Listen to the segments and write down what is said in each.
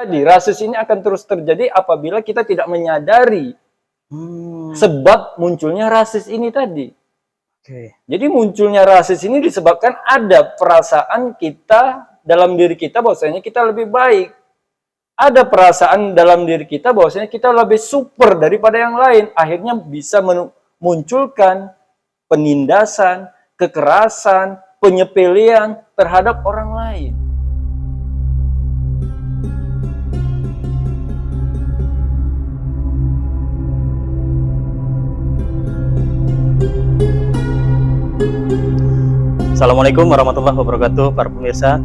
Jadi rasis ini akan terus terjadi apabila kita tidak menyadari sebab munculnya rasis ini tadi. Jadi munculnya rasis ini disebabkan ada perasaan kita dalam diri kita bahwasanya kita lebih baik. Ada perasaan dalam diri kita bahwasanya kita lebih super daripada yang lain. Akhirnya bisa memunculkan penindasan, kekerasan, penyepelean terhadap orang lain. Assalamualaikum warahmatullahi wabarakatuh, para pemirsa.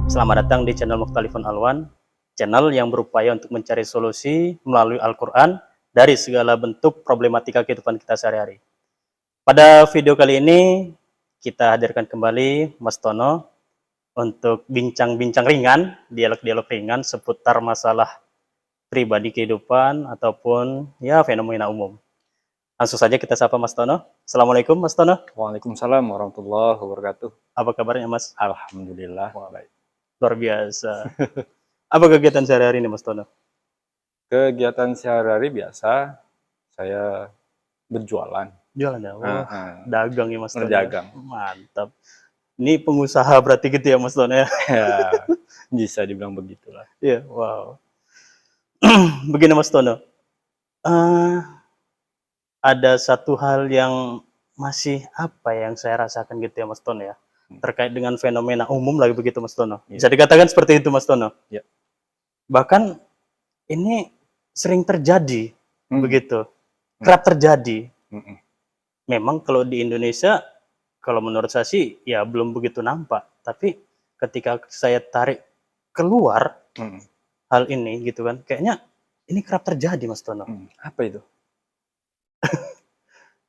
Selamat datang di channel Mukhtalifun Alwan, channel yang berupaya untuk mencari solusi melalui Al-Quran dari segala bentuk problematika kehidupan kita sehari-hari. Pada video kali ini, kita hadirkan kembali Mas Tono untuk bincang-bincang ringan, dialog-dialog ringan seputar masalah pribadi kehidupan ataupun ya fenomena umum. Langsung saja kita sapa Mas Tono. Assalamualaikum Mas Tono. Waalaikumsalam warahmatullahi wabarakatuh. Apa kabarnya Mas? Alhamdulillah. Baik. Luar biasa. Apa kegiatan sehari-hari ini Mas Tono? Kegiatan sehari-hari biasa, saya berjualan. Jualan ya? Dagang ya Mas Tono? Berdagang. Mantap. Ini pengusaha berarti gitu ya Mas Tono ya? Ya, bisa dibilang begitulah. Iya, wow. Begini Mas Tono. Ada satu hal yang masih apa yang saya rasakan gitu ya Mas Tono ya, terkait dengan fenomena umum lagi begitu Mas Tono. Bisa dikatakan seperti itu Mas Tono. Ya. Bahkan ini sering terjadi begitu, kerap terjadi. Memang kalau di Indonesia, kalau menurut saya sih ya belum begitu nampak. Tapi ketika saya tarik keluar hal ini gitu kan, kayaknya ini kerap terjadi Mas Tono. Apa itu?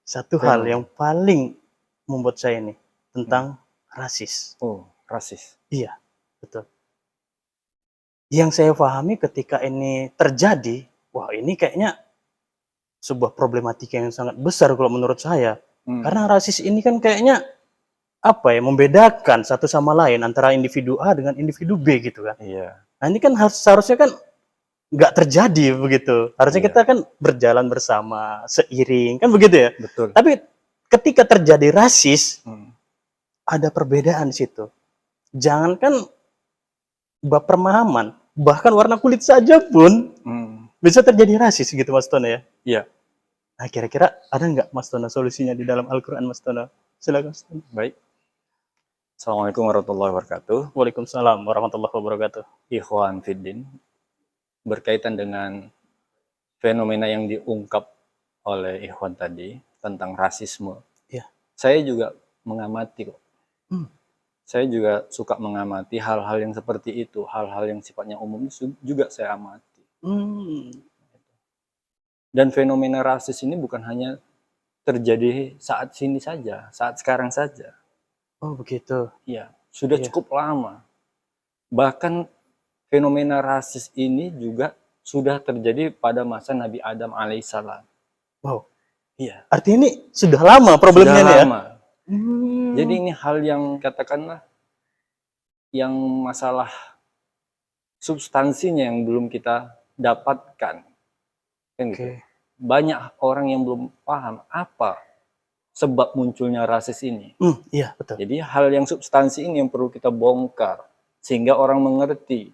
Satu hal yang paling membuat saya ini tentang rasis. Oh, rasis. Iya, betul. Yang saya pahami ketika ini terjadi, wah ini kayaknya sebuah problematika yang sangat besar kalau menurut saya. Karena rasis ini kan kayaknya apa ya, membedakan satu sama lain antara individu A dengan individu B gitu kan. Iya. Nah ini kan seharusnya kan nggak terjadi begitu. Harusnya kita kan berjalan bersama, seiring, kan begitu ya? Betul. Tapi ketika terjadi rasis, ada perbedaan di situ. Jangankan bab pemahaman, bahkan warna kulit saja pun bisa terjadi rasis gitu Mas Tono ya? Iya. Nah kira-kira ada nggak Mas Tono solusinya di dalam Al-Quran Mas Tono? Silakan Mas Tono. Baik. Assalamualaikum warahmatullahi wabarakatuh. Waalaikumsalam warahmatullahi wabarakatuh. Ikhwan Fiddin. Berkaitan dengan fenomena yang diungkap oleh Ikhwan tadi tentang rasisme. Ya. Saya juga mengamati kok. Saya juga suka mengamati hal-hal yang seperti itu, hal-hal yang sifatnya umum juga saya amati. Dan fenomena rasis ini bukan hanya terjadi saat sini saja, saat sekarang saja. Oh begitu. Iya, sudah cukup lama. Bahkan fenomena rasis ini juga sudah terjadi pada masa Nabi Adam alaihissalam. Wow. Iya. Artinya ini sudah lama problemnya sudah ya? Lama. Jadi ini hal yang katakanlah yang masalah substansinya yang belum kita dapatkan. Kan gitu. Banyak orang yang belum paham apa sebab munculnya rasis ini. Iya, betul. Jadi hal yang substansi ini yang perlu kita bongkar sehingga orang mengerti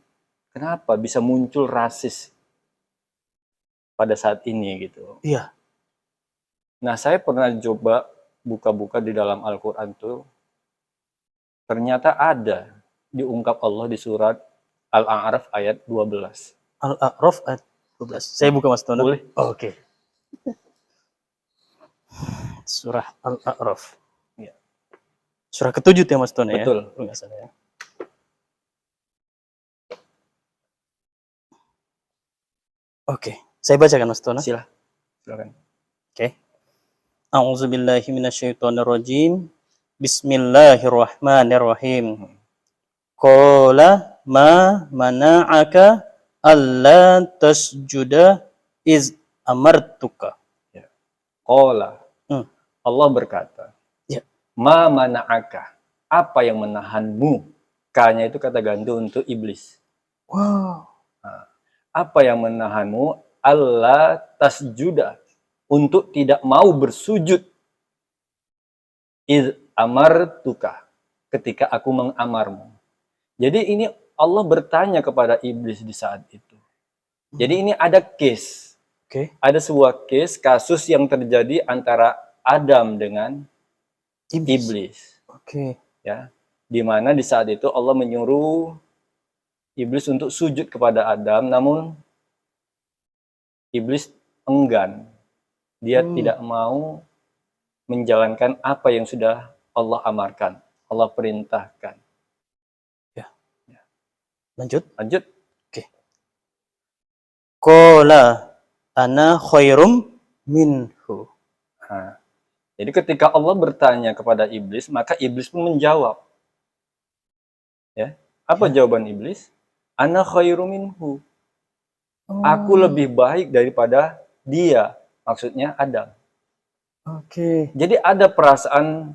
kenapa bisa muncul rasis pada saat ini gitu. Iya. Nah, saya pernah coba buka-buka di dalam Al-Quran tuh, ternyata ada diungkap Allah di surat Al-A'raf ayat 12. Al-A'raf ayat 12. Saya buka Mas Tono. Boleh. Oke. Surah Al-A'raf. Ya. Surah ke-7 ya Mas Tono ya? Betul. Enggak salah ya. Oke, saya bacakan Mas Tono. Silakan. Oke. A'udzubillahi minasyaitonirrajim. Bismillahirrahmanirrahim. Qala ma mana'aka alla tasjuda iz amartuka. Ya. Qala. Allah berkata. Ya. Ma mana'aka. Apa yang menahanmu? K-nya itu kata ganti untuk iblis. Wow. Apa yang menahanmu Allah tasjuda, untuk tidak mau bersujud, iz amartuka, ketika aku mengamarmu. Jadi ini Allah bertanya kepada iblis di saat itu. Jadi ini ada case. Ada sebuah case, kasus yang terjadi antara Adam dengan iblis. Ya, di mana di saat itu Allah menyuruh iblis untuk sujud kepada Adam, namun iblis enggan. Dia tidak mau menjalankan apa yang sudah Allah amarkan, Allah perintahkan. Lanjut. Oke. Qala ana khairum minhu. Nah, jadi ketika Allah bertanya kepada iblis, maka iblis pun menjawab. Ya, apa jawaban iblis? Ana khairum minhu. Aku lebih baik daripada dia, maksudnya Adam. Jadi ada perasaan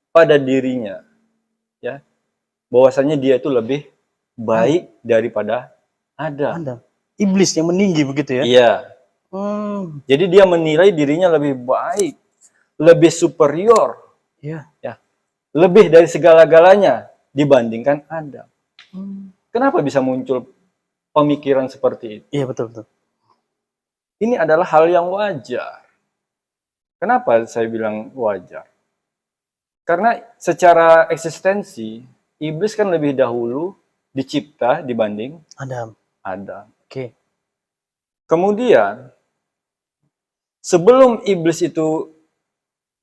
pada dirinya, ya, bahwasanya dia itu lebih baik daripada Adam. Iblis yang meninggi begitu ya? Iya. Jadi dia menilai dirinya lebih baik, lebih superior, ya, lebih dari segala-galanya dibandingkan Adam. Kenapa bisa muncul pemikiran seperti itu? Iya, betul. Ini adalah hal yang wajar. Kenapa saya bilang wajar? Karena secara eksistensi, iblis kan lebih dahulu dicipta dibanding Adam. Kemudian, sebelum iblis itu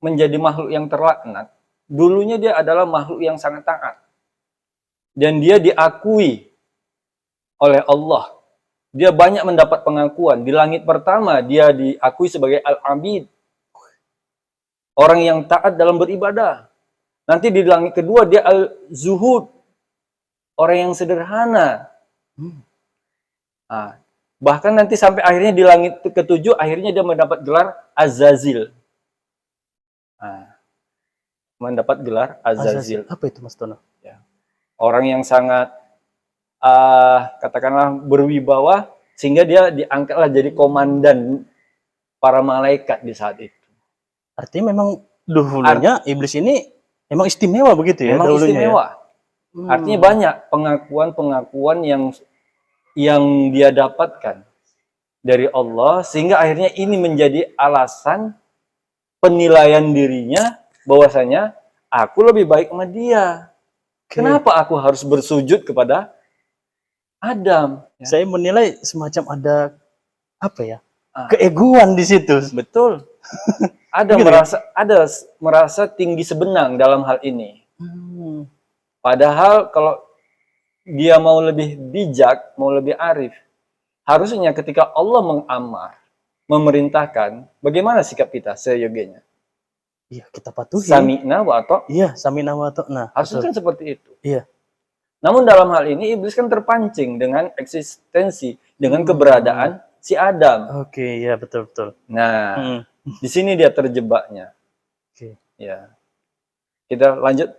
menjadi makhluk yang terlaknat, dulunya dia adalah makhluk yang sangat taat. Dan dia diakui oleh Allah. Dia banyak mendapat pengakuan. Di langit pertama, dia diakui sebagai Al-Abid. Orang yang taat dalam beribadah. Nanti di langit kedua, dia Al-Zuhud. Orang yang sederhana. Nah, bahkan nanti sampai akhirnya di langit ketujuh, akhirnya dia mendapat gelar Azazil. Nah, mendapat gelar Azazil. Apa itu, Mas Tono? Ya. Orang yang sangat katakanlah berwibawa, sehingga dia diangkatlah jadi komandan para malaikat di saat itu. Artinya memang dahulunya iblis ini memang istimewa begitu ya? Memang istimewa. Ya? Artinya banyak pengakuan-pengakuan yang dia dapatkan dari Allah, sehingga akhirnya ini menjadi alasan penilaian dirinya bahwasanya aku lebih baik sama dia. Kenapa aku harus bersujud kepada Adam? Ya. Saya menilai semacam ada apa ya? Keegoan di situ. Betul. Ada merasa tinggi sebenang dalam hal ini. Padahal kalau dia mau lebih bijak, mau lebih arif, harusnya ketika Allah mengamar, memerintahkan, bagaimana sikap kita seyogianya? Iya, kita patuhi. Sami'na wa ata'na. Iya, sami'na wa ata'na. Harusnya kan seperti itu. Iya. Namun dalam hal ini iblis kan terpancing dengan eksistensi, dengan keberadaan si Adam. Oke, ya betul. Nah, di sini dia terjebaknya. Ya. Kita lanjut.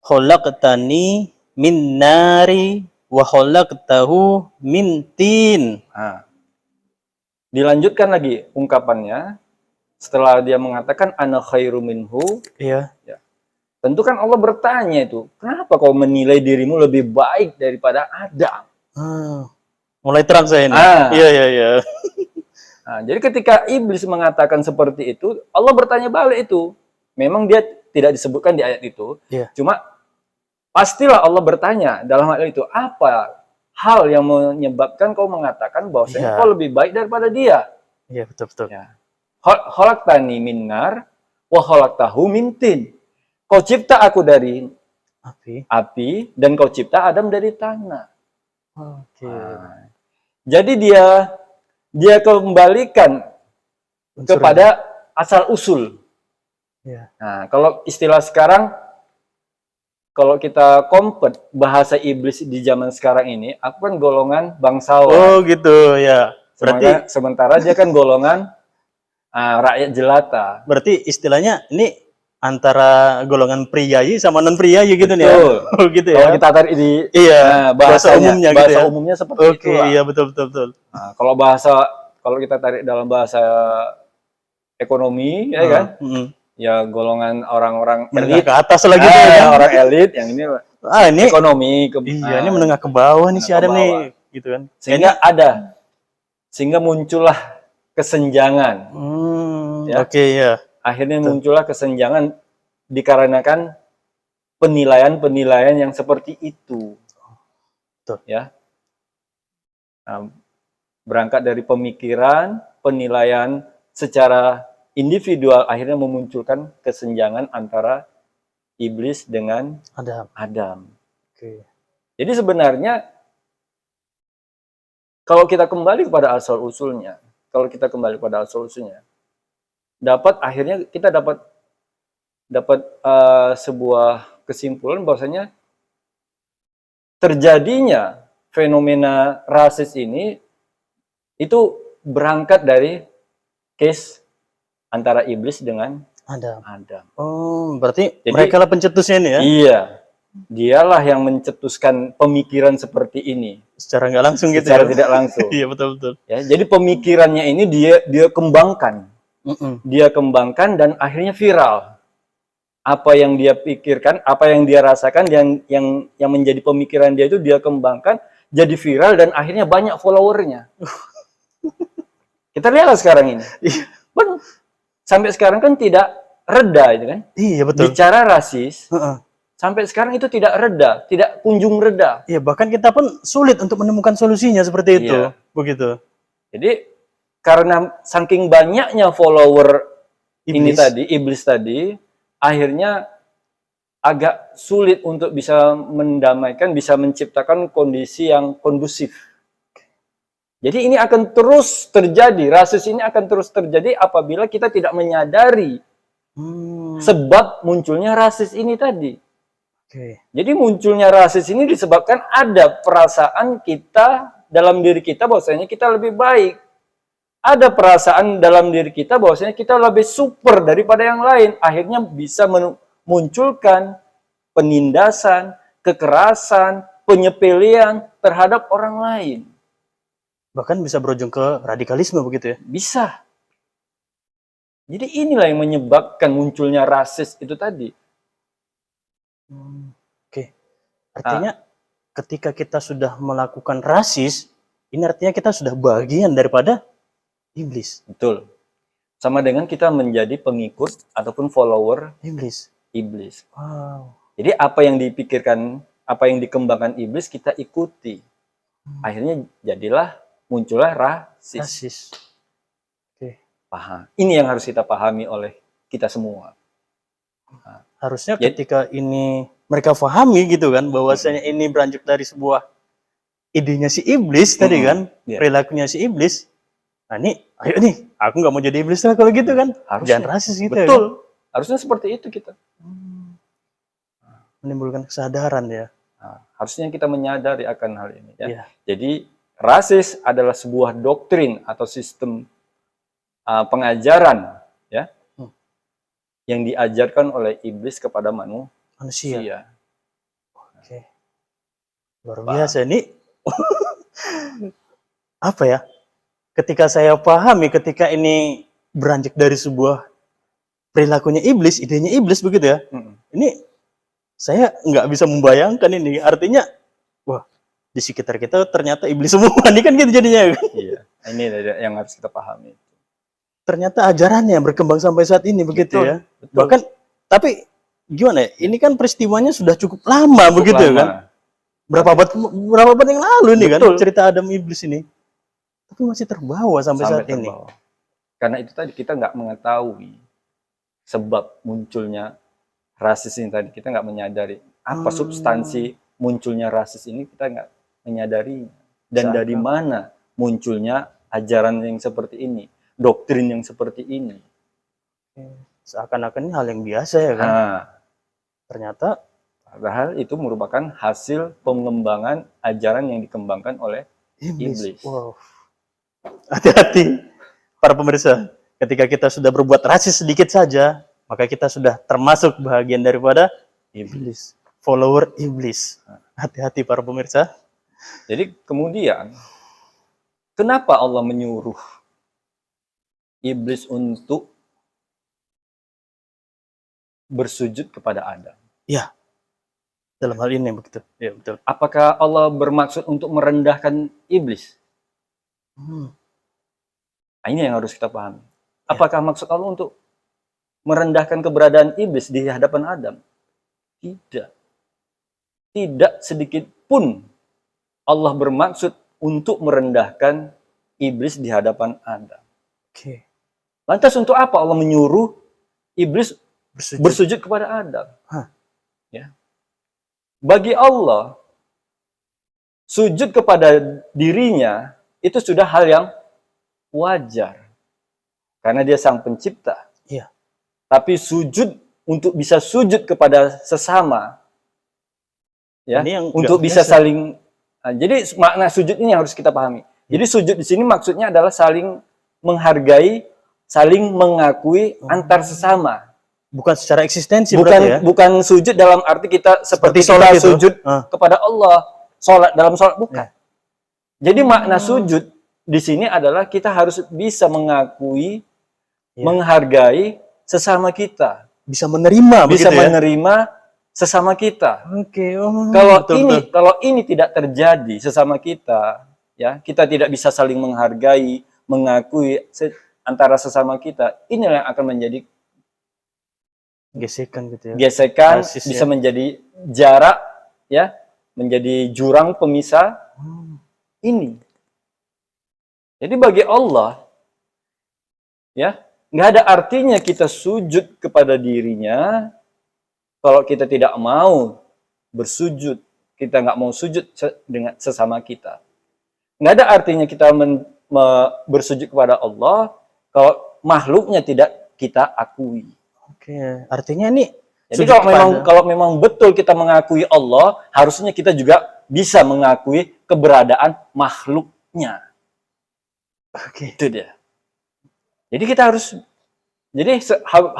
Khalaqtani min nari wa khalaqtahu min tin. Nah, dilanjutkan lagi ungkapannya setelah dia mengatakan ana khairu minhu. Iya. Ya. Tentu kan Allah bertanya itu, kenapa kau menilai dirimu lebih baik daripada Adam? Mulai terang saya ini. Iya. Nah, jadi ketika iblis mengatakan seperti itu, Allah bertanya balik itu. Memang dia tidak disebutkan di ayat itu, cuma pastilah Allah bertanya dalam hal itu, apa hal yang menyebabkan kau mengatakan bahwasanya kau lebih baik daripada dia? Iya, betul. Ya. Khalaqtani min nar wa khalaqtahu min tin. Kau cipta aku dari api dan kau cipta Adam dari tanah. Jadi dia kembalikan kepada asal usul. Nah, kalau istilah sekarang, kalau kita kompet bahasa iblis di zaman sekarang ini, aku kan golongan bangsawan. Oh gitu ya. Berarti sementara dia kan golongan rakyat jelata. Berarti istilahnya ini antara golongan priayi sama non priayi gitu nih ya. Betul. Oh, gitu ya. Kalau kita tarik di Iya, bahasa umumnya gitu bahasa ya. umumnya seperti Oke, itulah. iya betul. Nah, kalau kita tarik dalam bahasa ekonomi, ya kan? Ya golongan orang-orang Menengah elit ke atas lagi gitu ya. orang elit yang ini Ini ekonomi iya, ini menengah ke bawah nih si menengah ke Adam bawah. nih, gitu kan. Sehingga muncullah kesenjangan. Ya. Oke, ya. Akhirnya muncullah kesenjangan dikarenakan penilaian-penilaian yang seperti itu. Betul. Ya. Nah, berangkat dari pemikiran, penilaian secara individual akhirnya memunculkan kesenjangan antara iblis dengan Adam. Oke. Jadi sebenarnya kalau kita kembali kepada asal-usulnya, akhirnya kita dapat sebuah kesimpulan bahwasanya terjadinya fenomena rasis ini itu berangkat dari case antara iblis dengan Adam. Oh, berarti mereka lah pencetusnya ini ya? Iya, dialah yang mencetuskan pemikiran seperti ini. Secara nggak langsung gitu secara ya? tidak langsung. Iya, betul. Ya, jadi pemikirannya ini dia kembangkan. Dia kembangkan dan akhirnya viral. Apa yang dia pikirkan, apa yang dia rasakan, yang menjadi pemikiran dia itu dia kembangkan, jadi viral dan akhirnya banyak followernya. Kita lihat sekarang ini. Sampai sekarang kan tidak reda itu kan? Iya, betul. Bicara rasis, sampai sekarang itu tidak reda, tidak kunjung reda. Iya, bahkan kita pun sulit untuk menemukan solusinya seperti itu. Iya. Begitu. Jadi karena saking banyaknya follower iblis tadi, akhirnya agak sulit untuk bisa mendamaikan, bisa menciptakan kondisi yang kondusif. Jadi ini akan terus terjadi, rasis ini akan terus terjadi apabila kita tidak menyadari sebab munculnya rasis ini tadi. Jadi munculnya rasis ini disebabkan ada perasaan kita dalam diri kita bahwasanya kita lebih baik. Ada perasaan dalam diri kita bahwasanya kita lebih super daripada yang lain. Akhirnya bisa memunculkan penindasan, kekerasan, penyepelean terhadap orang lain. Bahkan bisa berujung ke radikalisme begitu ya? Bisa. Jadi inilah yang menyebabkan munculnya rasis itu tadi. Oke. Artinya ketika kita sudah melakukan rasis, ini artinya kita sudah bagian daripada iblis. Betul. Sama dengan kita menjadi pengikut ataupun follower iblis. Wow. Jadi apa yang dipikirkan, apa yang dikembangkan iblis kita ikuti. Akhirnya muncullah rasis. Oke. Paham. Ini yang harus kita pahami oleh kita semua. Harusnya ketika ini mereka pahami gitu kan, bahwasanya ini beranjak dari sebuah idenya si iblis tadi kan, perilakunya si iblis. Nah ini, ayo nih, aku nggak mau jadi iblis lah kalau gitu kan. Jangan rasis gitu. Betul. Ya, kan? Harusnya seperti itu kita. Menimbulkan kesadaran ya. Harusnya kita menyadari akan hal ini. Ya. Jadi rasis adalah sebuah doktrin atau sistem pengajaran ya yang diajarkan oleh iblis kepada manusia. Oke. Luar biasa ini. Apa ya? Ketika saya pahami, ketika ini beranjak dari sebuah perilakunya iblis, idenya iblis begitu ya. Ini saya nggak bisa membayangkan ini. Artinya, wah, di sekitar kita ternyata iblis semua. Ini kan gitu jadinya. Iya, ini yang harus kita pahami. Ternyata ajarannya berkembang sampai saat ini begitu ya. Betul. Bahkan, tapi gimana ya? Ini kan peristiwanya sudah cukup lama begitu kan. Berapa abad yang lalu nih kan cerita Adam iblis ini. Tapi masih terbawa sampai saat ini. Karena itu tadi kita nggak mengetahui sebab munculnya rasis ini tadi. Kita nggak menyadari apa substansi munculnya rasis ini, kita nggak menyadari. Dan dari mana munculnya ajaran yang seperti ini, doktrin yang seperti ini. Seakan-akan ini hal yang biasa ya kan. Ternyata padahal itu merupakan hasil pengembangan ajaran yang dikembangkan oleh iblis. Wow. Hati-hati para pemirsa, ketika kita sudah berbuat rasis sedikit saja, maka kita sudah termasuk bagian daripada iblis, follower iblis. Hati-hati para pemirsa. Jadi kemudian, kenapa Allah menyuruh iblis untuk bersujud kepada Adam? Ya, dalam hal ini begitu. Ya, betul. Apakah Allah bermaksud untuk merendahkan iblis? Nah, ini yang harus kita pahami. Apakah maksud Allah untuk merendahkan keberadaan iblis di hadapan Adam? Tidak. Tidak sedikit pun Allah bermaksud untuk merendahkan iblis di hadapan Adam. Oke. Lantas untuk apa Allah menyuruh iblis bersujud kepada Adam? Ya. Bagi Allah, sujud kepada dirinya itu sudah hal yang wajar. Karena dia sang pencipta. Iya. Tapi sujud, untuk bisa sujud kepada sesama, ya, untuk bisa saling. Nah, jadi makna sujud ini harus kita pahami. Jadi sujud di sini maksudnya adalah saling menghargai, saling mengakui antar sesama. Bukan secara eksistensi, bukan sujud dalam arti kita seperti sholat sujud kepada Allah, sholat dalam sholat, bukan. Jadi makna sujud di sini adalah kita harus bisa mengakui, menghargai sesama kita, bisa menerima, menerima sesama kita. Oke. Kalau ini tidak terjadi sesama kita, ya, kita tidak bisa saling menghargai, mengakui antara sesama kita. Inilah yang akan menjadi gesekan gitu ya. Gesekan, bisa menjadi jarak, ya, menjadi jurang pemisah. Ini. Jadi bagi Allah, ya, nggak ada artinya kita sujud kepada dirinya kalau kita tidak mau bersujud, kita nggak mau sujud dengan sesama kita. Nggak ada artinya kita bersujud kepada Allah kalau makhluknya tidak kita akui. Oke, artinya ini. Jadi kalau memang betul kita mengakui Allah, harusnya kita juga bisa mengakui keberadaan makhluknya. Oke. Itu dia. Jadi kita harus, jadi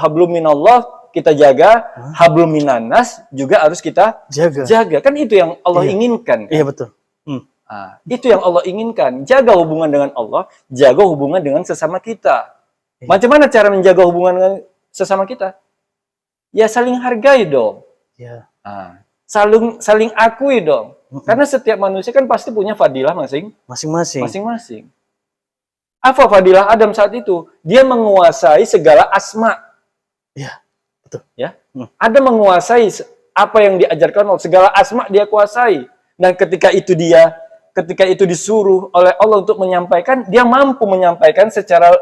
hablum minallah kita jaga, hablum minannas juga harus kita jaga. Kan itu yang Allah inginkan. Kan? Iya, betul. Nah, itu yang Allah inginkan. Jaga hubungan dengan Allah, jaga hubungan dengan sesama kita. Macam mana cara menjaga hubungan dengan sesama kita? Ya saling hargai dong. Ya. Nah, saling akui dong. Karena setiap manusia kan pasti punya fadilah masing-masing. Apa fadilah Adam saat itu? Dia menguasai segala asma. Ya, betul. Ya, Adam menguasai apa yang diajarkan Allah, segala asma dia kuasai. Dan ketika itu disuruh oleh Allah untuk menyampaikan, dia mampu menyampaikan secara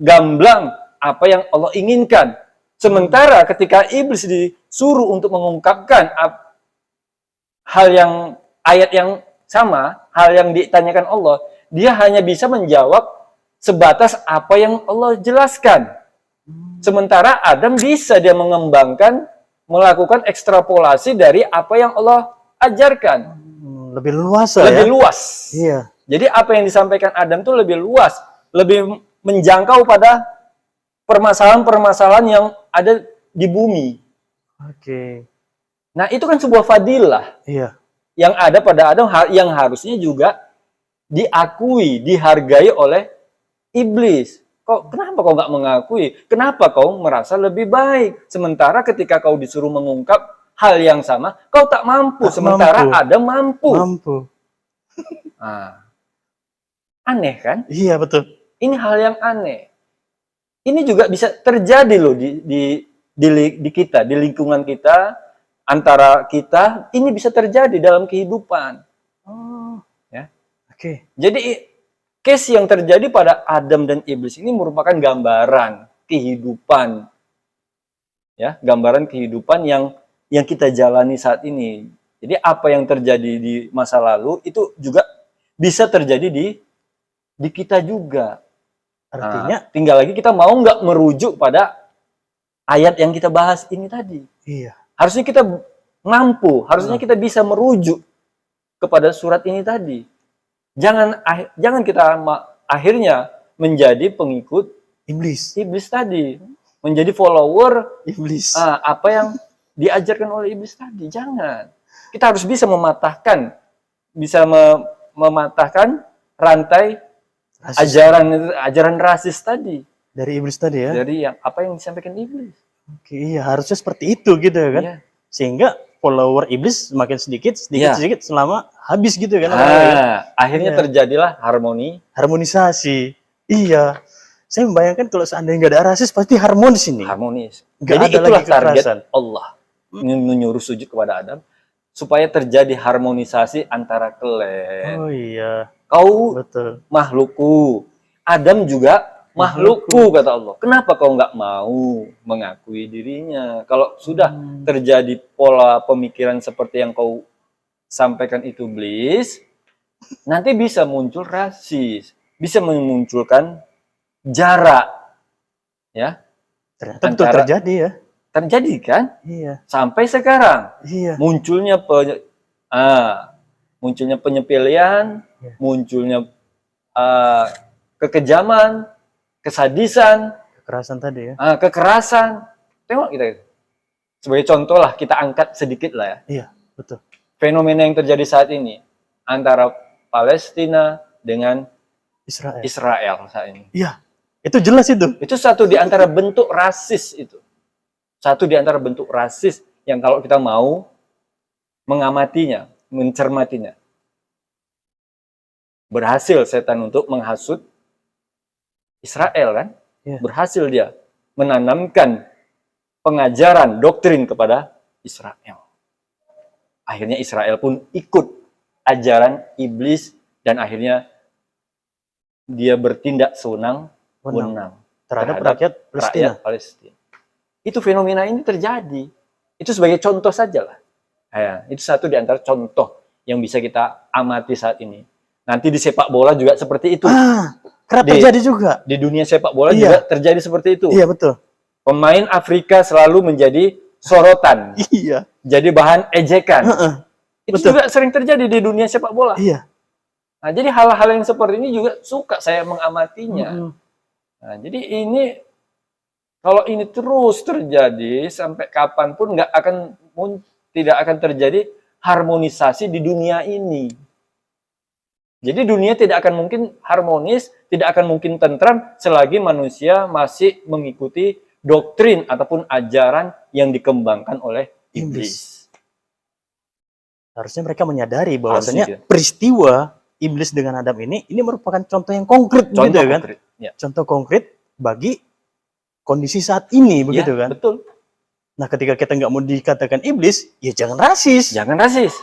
gamblang apa yang Allah inginkan. Sementara ketika iblis disuruh untuk mengungkapkan ayat yang sama, hal yang ditanyakan Allah, dia hanya bisa menjawab sebatas apa yang Allah jelaskan. Sementara Adam bisa dia mengembangkan, melakukan ekstrapolasi dari apa yang Allah ajarkan. Lebih luas. Iya. Jadi apa yang disampaikan Adam itu lebih luas, lebih menjangkau pada permasalahan-permasalahan yang ada di bumi. Oke. Nah, itu kan sebuah fadilah. Iya. Yang ada pada Adam yang harusnya juga diakui, dihargai oleh iblis. Kenapa kau nggak mengakui? Kenapa kau merasa lebih baik? Sementara ketika kau disuruh mengungkap hal yang sama, kau tak mampu. Sementara Adam mampu. Nah, aneh kan? Iya, betul. Ini hal yang aneh. Ini juga bisa terjadi loh di kita, di lingkungan kita, antara kita. Ini bisa terjadi dalam kehidupan. Ya. Oke. Jadi case yang terjadi pada Adam dan iblis ini merupakan gambaran kehidupan. Ya, gambaran kehidupan yang kita jalani saat ini. Jadi apa yang terjadi di masa lalu itu juga bisa terjadi di kita juga. Artinya, tinggal lagi kita mau nggak merujuk pada ayat yang kita bahas ini tadi. Iya. Harusnya kita mampu, harusnya kita bisa merujuk kepada surat ini tadi. Jangan kita akhirnya menjadi pengikut iblis tadi. menjadi follower Iblis. apa yang diajarkan oleh iblis tadi. Jangan. Kita harus bisa mematahkan rantai Rasis. ajaran rasis tadi Dari iblis tadi ya. dari apa yang disampaikan iblis. Oke, iya harusnya seperti itu gitu ya kan. Iya. Sehingga follower iblis semakin sedikit Iya. selama habis gitu kan. Kan? Akhirnya Iya. terjadilah Harmonisasi. Iya. Saya membayangkan kalau seandainya nggak ada rasis pasti harmonis ini. harmonis. Nggak Jadi ada itulah lagi target kekerasan. Allah menyuruh sujud kepada Adam supaya terjadi harmonisasi antara klan. Oh iya, Kau betul. makhlukku, Adam juga makhlukku kata Allah. Kenapa kau nggak mau mengakui dirinya? Kalau sudah terjadi pola pemikiran seperti yang kau sampaikan itu iblis, nanti bisa muncul rasis, bisa memunculkan jarak, ya. Ternyata betul terjadi ya. Terjadi kan? Iya. Sampai sekarang Iya. munculnya penyepelean, munculnya kekejaman, kesadisan, Kekerasan tadi ya. kekerasan. Tengok kita. Sebagai contoh lah, kita angkat sedikit lah ya. Iya, betul. Fenomena yang terjadi saat ini antara Palestina dengan Israel saat ini. Iya, itu jelas itu. Itu satu di antara bentuk rasis itu. Satu di antara bentuk rasis yang kalau kita mau mengamatinya, mencermatinya. Berhasil setan untuk menghasut Israel kan? Yeah. Berhasil dia menanamkan pengajaran doktrin kepada Israel. Akhirnya Israel pun ikut ajaran iblis dan akhirnya dia bertindak sewenang-wenang terhadap rakyat Palestina. Itu fenomena ini terjadi. Itu sebagai contoh saja lah. Ya, itu satu di antara contoh yang bisa kita amati saat ini. Nanti di sepak bola juga seperti itu. Kerap terjadi juga. Di dunia sepak bola juga terjadi seperti itu. Iya, betul. Pemain Afrika selalu menjadi sorotan. Iya. Jadi bahan ejekan. Itu betul. juga sering terjadi di dunia sepak bola. Iya. Nah, jadi hal-hal yang seperti ini juga suka saya mengamatinya. Nah, jadi ini kalau ini terus terjadi sampai kapanpun tidak akan terjadi harmonisasi di dunia ini. Jadi dunia tidak akan mungkin harmonis, tidak akan mungkin tentram selagi manusia masih mengikuti doktrin ataupun ajaran yang dikembangkan oleh iblis. Harusnya mereka menyadari bahwasanya peristiwa iblis dengan Adam ini merupakan contoh yang konkret, gitu kan? Ya. Contoh konkret bagi kondisi saat ini, begitu kan? Betul. Nah, ketika kita nggak mau dikatakan iblis, ya jangan rasis. Jangan rasis.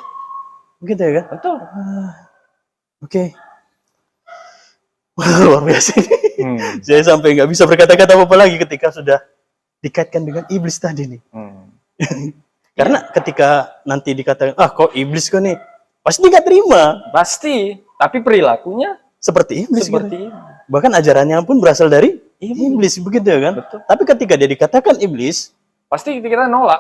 Begitu ya kan? Betul. Oke. Luar biasa. Saya sampai nggak bisa berkata-kata apa-apa lagi ketika sudah dikaitkan dengan iblis tadi nih. Karena ketika nanti dikatakan, kok iblis kok nih? Pasti nggak terima. Pasti. Tapi perilakunya seperti iblis. Seperti gitu. Bahkan ajarannya pun berasal dari iblis, begitu kan? Betul. Tapi ketika dia dikatakan iblis, pasti kita nolak.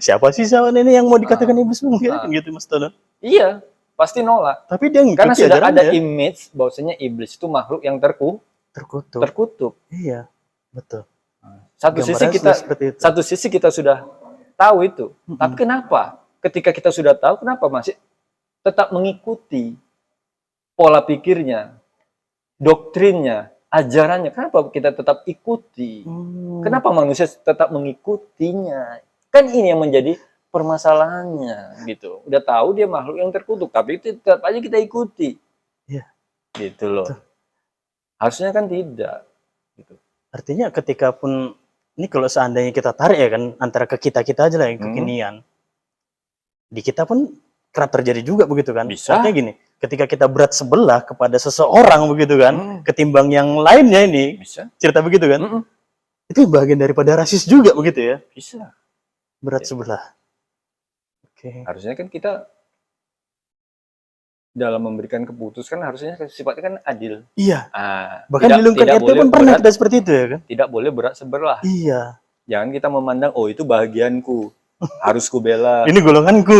Siapa sih sawan ini yang mau dikatakan iblis? Gitu, Mas Tono. Iya, pasti nolak. Tapi dia karena sudah ada image bahwasanya iblis itu makhluk yang terkutuk. Iya, betul. Satu sisi kita sudah tahu itu. Tapi kenapa? Ketika kita sudah tahu, kenapa masih tetap mengikuti pola pikirnya, doktrinnya, ajarannya? Kenapa kita tetap ikuti? Kenapa manusia tetap mengikutinya? Kan ini yang menjadi permasalahannya, gitu. Udah tahu dia makhluk yang terkutuk, tapi tetap aja kita ikuti. Iya. Gitu loh. Harusnya kan tidak. Gitu. Artinya ketika pun, ini kalau seandainya kita tarik ya kan, antara ke kita-kita aja lah yang kekinian. Di kita pun kerap terjadi juga begitu kan. Bisa. Artinya gini, ketika kita berat sebelah kepada seseorang begitu kan, ketimbang yang lainnya ini, bisa. Cerita begitu kan, itu bagian daripada rasis juga begitu ya. Bisa. Berat sebelah. Oke. Harusnya kan kita dalam memberikan keputusan harusnya sifatnya kan adil. Iya. Bahkan di lingkungan RT pun pernah kita seperti itu ya kan. Tidak boleh berat sebelah. Iya. Jangan kita memandang, oh itu bahagianku, harus ku bela. Ini golonganku,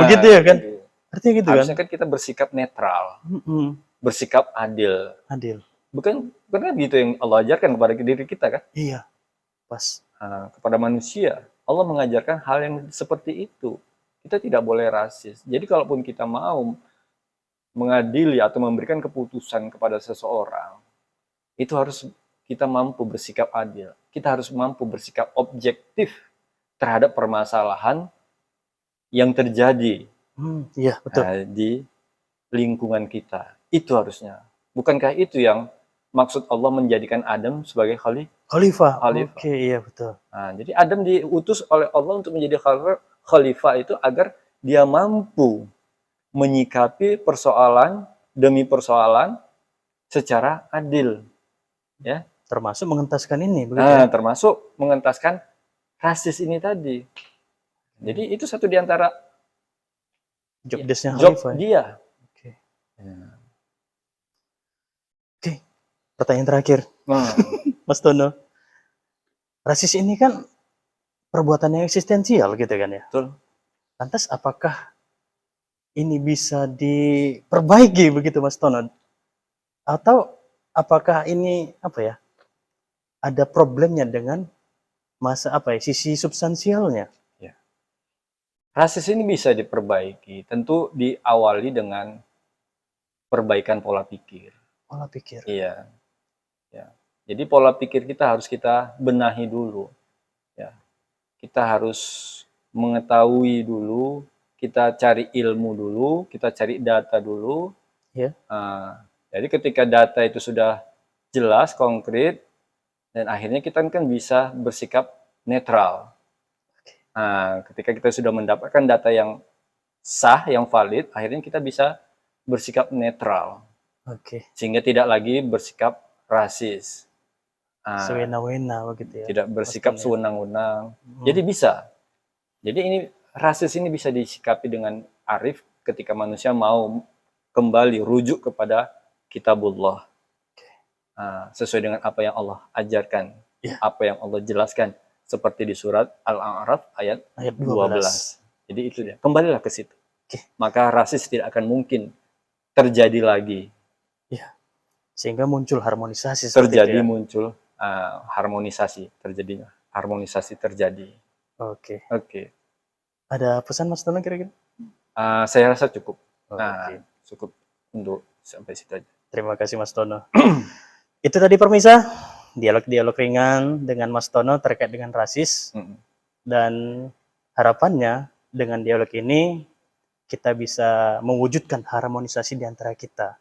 begitu ya kan. Gitu. Artinya gitu harusnya kan kita bersikap netral, bersikap adil. Adil. Bukan gitu yang Allah ajarkan kepada diri kita kan. Iya. Pas. Kepada manusia. Allah mengajarkan hal yang seperti itu. Kita tidak boleh rasis. Jadi kalaupun kita mau mengadili atau memberikan keputusan kepada seseorang, itu harus kita mampu bersikap adil. Kita harus mampu bersikap objektif terhadap permasalahan yang terjadi Iya, betul. di lingkungan kita. Itu harusnya. Bukankah itu yang maksud Allah menjadikan Adam sebagai Khalifah. Khalifah. Oke, iya betul. Nah, jadi Adam diutus oleh Allah untuk menjadi khalifah itu agar dia mampu menyikapi persoalan demi persoalan secara adil. Ya. Termasuk mengentaskan ini, begitu ya? Termasuk mengentaskan rasis ini tadi. Jadi itu satu di antara Job desk-nya job Khalifah. dia. Oke. Oke, pertanyaan terakhir. Mas Tono. Rasis ini kan perbuatan yang eksistensial gitu kan ya? Betul. Lantas apakah ini bisa diperbaiki begitu Mas Tono? Atau apakah ini ada problemnya dengan sisi substansialnya? Ya. Rasis ini bisa diperbaiki, tentu diawali dengan perbaikan pola pikir. Pola pikir. Iya. Ya. Jadi pola pikir kita harus kita benahi dulu. Ya. Kita harus mengetahui dulu, kita cari ilmu dulu, kita cari data dulu. Ya. Jadi ketika data itu sudah jelas, konkret, dan akhirnya kita kan bisa bersikap netral. Ketika kita sudah mendapatkan data yang sah, yang valid, akhirnya kita bisa bersikap netral. Sehingga tidak lagi bersikap rasis. Sewena-wena begitu ya. Tidak bersikap sewenang-wenang. Jadi bisa. Jadi ini rasis ini bisa disikapi dengan arif ketika manusia mau kembali rujuk kepada kitabullah. Sesuai dengan apa yang Allah ajarkan, apa yang Allah jelaskan, seperti di surat Al-A'raf ayat 12. Jadi itu dia. Kembalilah ke situ. Maka rasis tidak akan mungkin terjadi lagi. Ya. Sehingga muncul harmonisasi. Muncul harmonisasi terjadi. Oke. Ada pesan Mas Tono kira-kira? Saya rasa cukup. Cukup untuk sampai situ aja. Terima kasih Mas Tono. Itu tadi pemirsa, dialog-dialog ringan dengan Mas Tono terkait dengan rasis. Dan harapannya dengan dialog ini kita bisa mewujudkan harmonisasi di antara kita.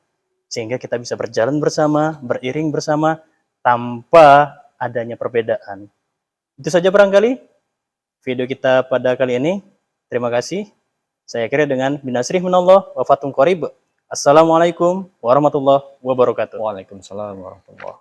Sehingga kita bisa berjalan bersama, beriring bersama, tanpa adanya perbedaan. Itu saja barangkali video kita pada kali ini. Terima kasih. Saya akhiri dengan binasrih minallah wa fatum qarib. Assalamualaikum warahmatullahi wabarakatuh. Waalaikumsalam warahmatullahi wabarakatuh.